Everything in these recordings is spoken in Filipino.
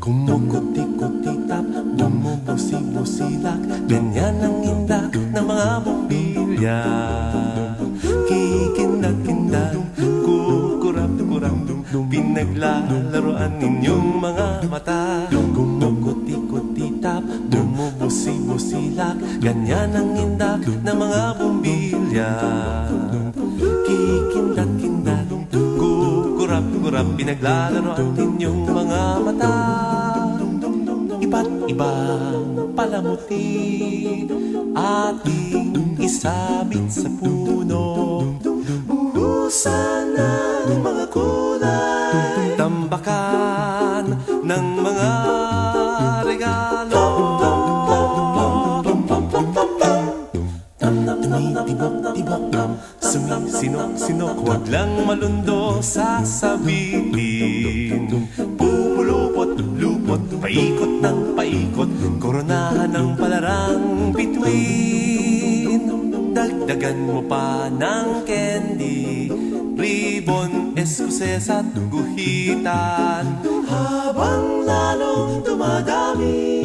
Kumukuti-kutitap, bumubusi-busilak, ganyan ang indak ng mga bumbilya. Kikindag-kindag, kukurap-kurap, pinaglalaroan ninyong mga mata. Kumukuti-kutitap, bumubusi-busilak, ganyan ang indak ng mga bumbilya. Kikindag-kindag, kukurap-kurap, pinaglalaroan ninyong mga mata. Iba't ibang palamuti ating isabit sa puno. Buhusan ng mga kulay, tambakan ng mga regalo. Tumitibok-tibok, sumisinok-sinok, huwag lang malundo sasabihin. Pupulupot-lupot, paikot ng paikot, koronahan ng palarang bituin. Dagdagan mo pa ng candy, ribbon, eskuses at guhitan. Habang lalong dumadami,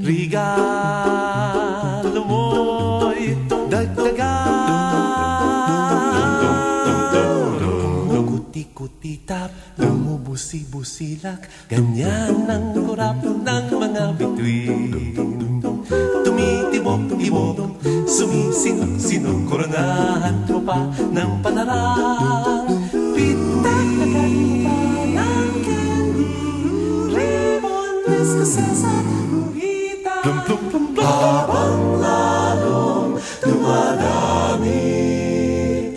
regalo mo'y dagdagan. Kuti-kuti-tap, bumubusi-busilak, ganyan ang kurap ng mga bituin. Tumitibok-tibok, sumisinok-sinok, koronahan mo pa ng palarang bituin. Ng candy, ribbon, eskuses at guhitan. Habang lalong dumadami,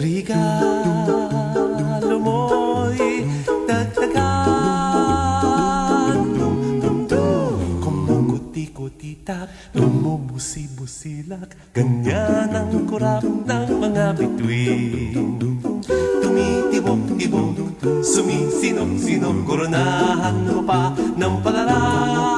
regalo mo'y dagdagan. Kumukuti-kutitap, bumubusi-busilak, ganyan ang kurap ng mga bituin. Tumitibok-tibok, sumisinok-sinok, koronahan mo pa ng palarang bituin.